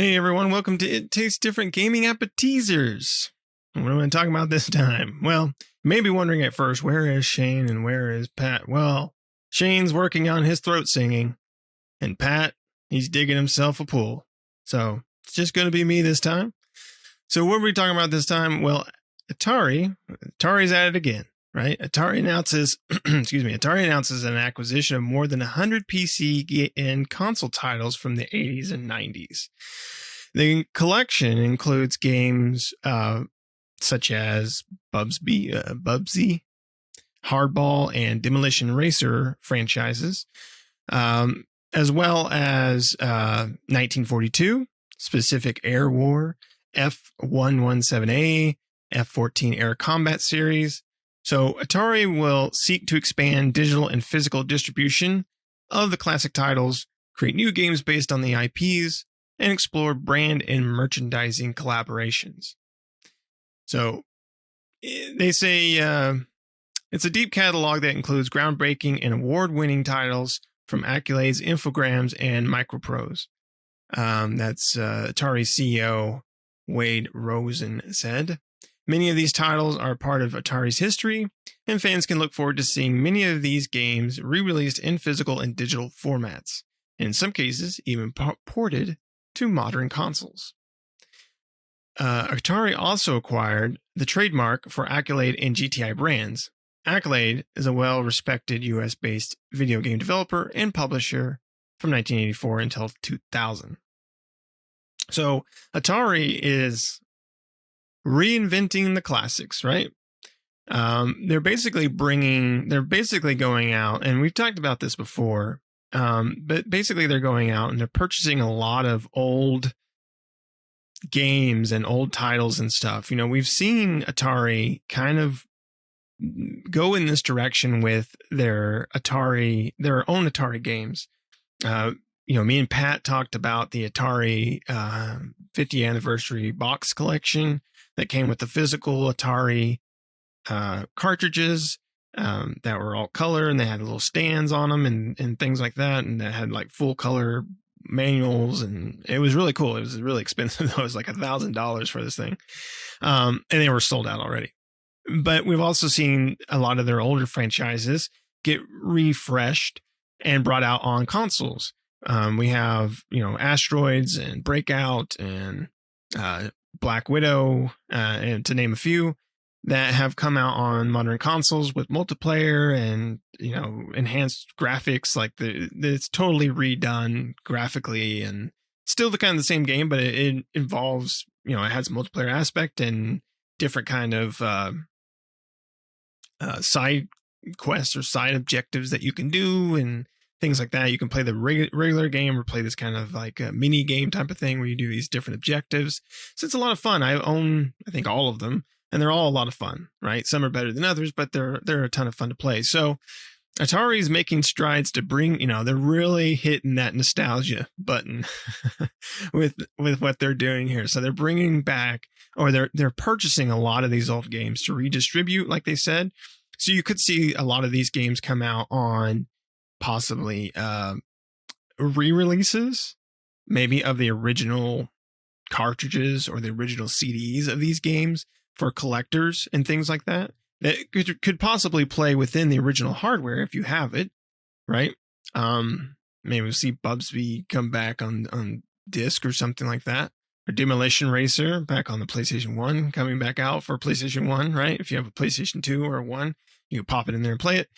Hey everyone, welcome to It Tastes Different Gaming Appetizers. What am I talking about this time? Well, you may be wondering at first, where is Shane and where is Pat? Well, Shane's working on his throat singing, and Pat, he's digging himself a pool. So it's just going to be me this time. So what are we talking about this time? Well, Atari's at it again, right? Atari announces, Atari announces an acquisition of more than 100 PC and console titles from the 80s and 90s. The collection includes games such as Bubsy, Hardball, and Demolition Racer franchises, as well as 1942, Specific Air War, F117A, F-14 Air Combat Series. So Atari will seek to expand digital and physical distribution of the classic titles, create new games based on the IPs, and explore brand and merchandising collaborations. So they say it's a deep catalog that includes groundbreaking and award-winning titles from accolades, infograms, and micropros. That's Atari CEO Wade Rosen said. Many of these titles are part of Atari's history, and fans can look forward to seeing many of these games re-released in physical and digital formats, and in some cases even ported to modern consoles. Atari also acquired the trademark for Accolade and GTI brands. Accolade is a well-respected US-based video game developer and publisher from 1984 until 2000. So Atari is reinventing the classics, right? They're basically going out, and we've talked about this before, but basically they're going out and they're purchasing a lot of old games and old titles and stuff. You know, we've seen Atari kind of go in this direction with their own Atari games. Me and Pat talked about the Atari 50th anniversary box collection that came with the physical Atari cartridges that were all color, and they had little stands on them and things like that, and that had like full color manuals, and it was really cool. It was really expensive though. It was like $1,000 for this thing, and they were sold out already. But we've also seen a lot of their older franchises get refreshed and brought out on consoles. We have, Asteroids and Breakout and Black Widow, and to name a few, that have come out on modern consoles with multiplayer and, enhanced graphics. Like it's totally redone graphically and still the kind of the same game, but it involves, it has a multiplayer aspect and different kind of side quests or side objectives that you can do and things like that. You can play the regular game or play this kind of like a mini game type of thing where you do these different objectives. So it's a lot of fun. I own, I think, all of them, and they're all a lot of fun, right? Some are better than others, but they're a ton of fun to play. So Atari's making strides to bring, they're really hitting that nostalgia button with what they're doing here. So they're bringing back, or they're purchasing a lot of these old games to redistribute, like they said. So you could see a lot of these games come out on possibly re-releases, maybe of the original cartridges or the original CDs of these games for collectors and things like that. That could possibly play within the original hardware if you have it, right? Maybe we'll see Bubsy come back on disc or something like that. Or Demolition Racer back on the PlayStation 1, coming back out for PlayStation 1, right? If you have a PlayStation 2 or a 1, you can pop it in there and play it.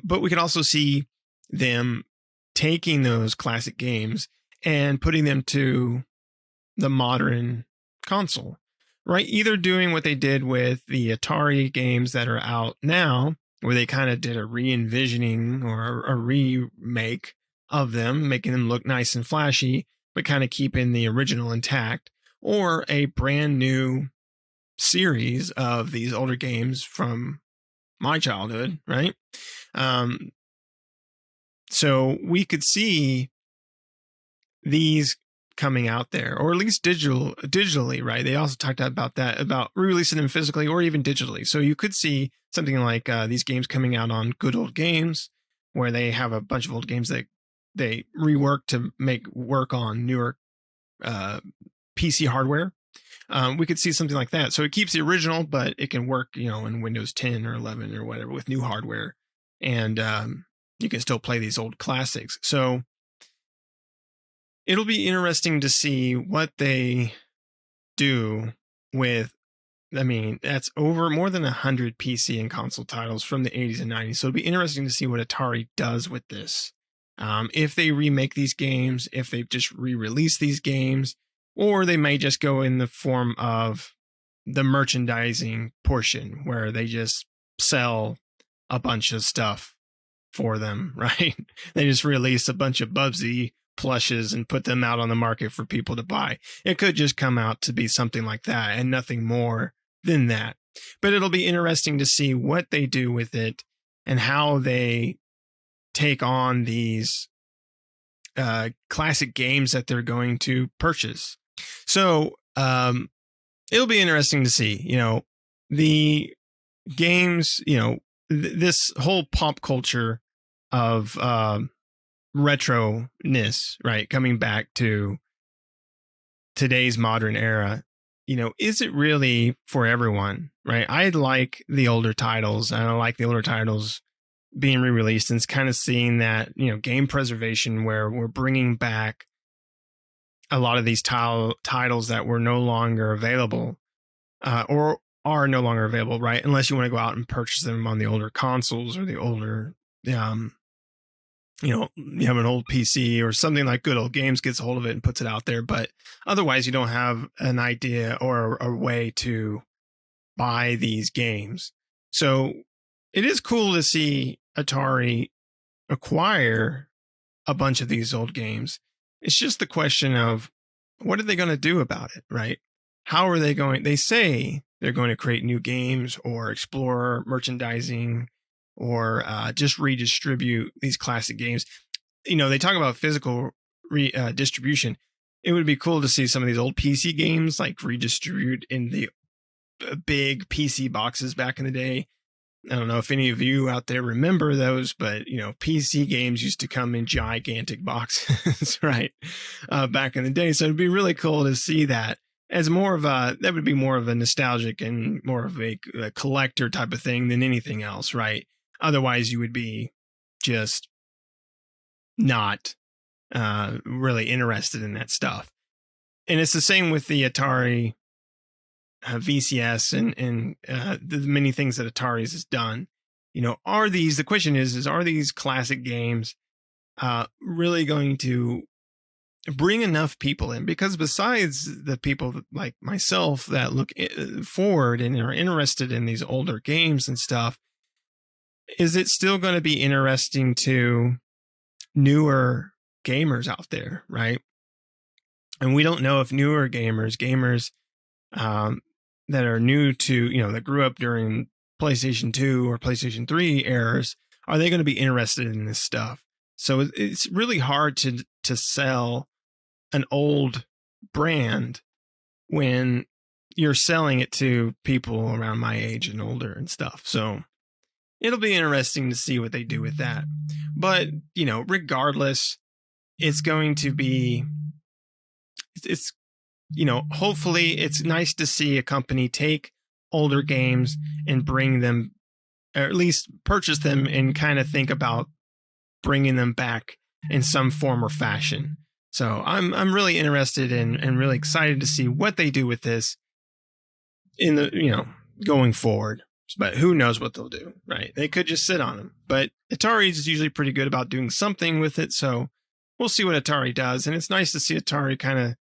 But we can also see them taking those classic games and putting them to the modern console, right? Either doing what they did with the Atari games that are out now, where they kind of did a re-envisioning or a remake of them, making them look nice and flashy, but kind of keeping the original intact, or a brand new series of these older games from my childhood, right? So we could see these coming out there, or at least digitally, right? They also talked about that, about releasing them physically or even digitally. So you could see something like these games coming out on Good Old Games, where they have a bunch of old games that they rework to make work on newer PC hardware. We could see something like that. So it keeps the original, but it can work, in Windows 10 or 11 or whatever with new hardware. And you can still play these old classics. So it'll be interesting to see what they do with, that's over more than 100 PC and console titles from the 80s and 90s. So it'll be interesting to see what Atari does with this. If they remake these games, if they just re-release these games, or they may just go in the form of the merchandising portion where they just sell a bunch of stuff for them, right? They just release a bunch of Bubsy plushes and put them out on the market for people to buy. It could just come out to be something like that and nothing more than that. But it'll be interesting to see what they do with it and how they take on these classic games that they're going to purchase. So it'll be interesting to see, the games, this whole pop culture of retroness, right? Coming back to today's modern era, is it really for everyone, right? I like the older titles, and I like the older titles being re-released, and it's kind of seeing that, game preservation where we're bringing back a lot of these titles that were no longer available or are no longer available, right? Unless you want to go out and purchase them on the older consoles or the older, you have an old PC or something like Good Old Games gets a hold of it and puts it out there. But otherwise, you don't have an idea or a way to buy these games. So it is cool to see Atari acquire a bunch of these old games. It's just the question of what are they going to do about it, right? How are they going? They say they're going to create new games or explore merchandising or just redistribute these classic games. They talk about physical distribution. It would be cool to see some of these old PC games like redistribute in the big PC boxes back in the day. I don't know if any of you out there remember those, but PC games used to come in gigantic boxes, right? Back in the day. So it'd be really cool to see that as that would be more of a nostalgic and more of a collector type of thing than anything else, right? Otherwise you would be just not really interested in that stuff. And it's the same with the Atari VCS and the many things that Atari's has done. The question is are these classic games really going to bring enough people in? Because besides the people like myself that look forward and are interested in these older games and stuff, is it still going to be interesting to newer gamers out there, right? And we don't know if newer gamers that are new to, that grew up during PlayStation 2 or PlayStation 3 eras, are they going to be interested in this stuff? So it's really hard to sell an old brand when you're selling it to people around my age and older and stuff. So it'll be interesting to see what they do with that. But, regardless, it's going to be, hopefully it's nice to see a company take older games and bring them, or at least purchase them and kind of think about bringing them back in some form or fashion. So I'm really interested in and really excited to see what they do with this in the, going forward. But who knows what they'll do, right? They could just sit on them. But Atari is usually pretty good about doing something with it. So we'll see what Atari does. And it's nice to see Atari kind of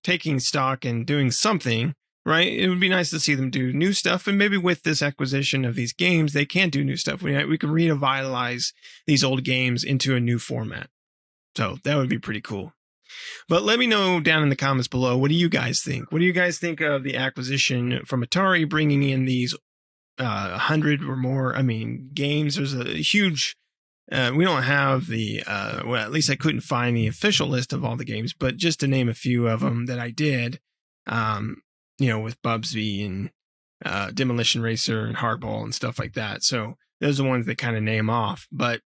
taking stock and doing something, right? It would be nice to see them do new stuff. And maybe with this acquisition of these games, they can do new stuff. We can revitalize these old games into a new format. So that would be pretty cool. But let me know down in the comments below, what do you guys think? What do you guys think of the acquisition from Atari bringing in these 100 or more, games? There's a huge, we don't have the, at least I couldn't find the official list of all the games, but just to name a few of them that I did, with Bubsy and Demolition Racer and Hardball and stuff like that. So those are the ones that kind of name off. But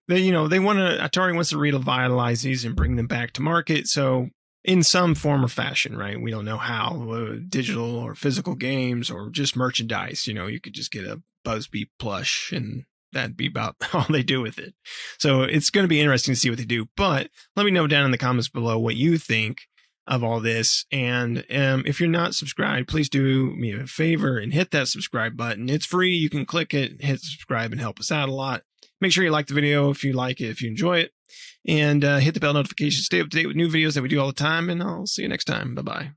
Atari wants to revitalize these and bring them back to market. So in some form or fashion, right? We don't know how, digital or physical games or just merchandise. You could just get a Busby plush and that'd be about all they do with it. So it's going to be interesting to see what they do. But let me know down in the comments below what you think of all this. And if you're not subscribed, please do me a favor and hit that subscribe button. It's free. You can click it, hit subscribe, and help us out a lot. Make sure you like the video if you like it, if you enjoy it, and hit the bell notification. Stay up to date with new videos that we do all the time, and I'll see you next time. Bye-bye.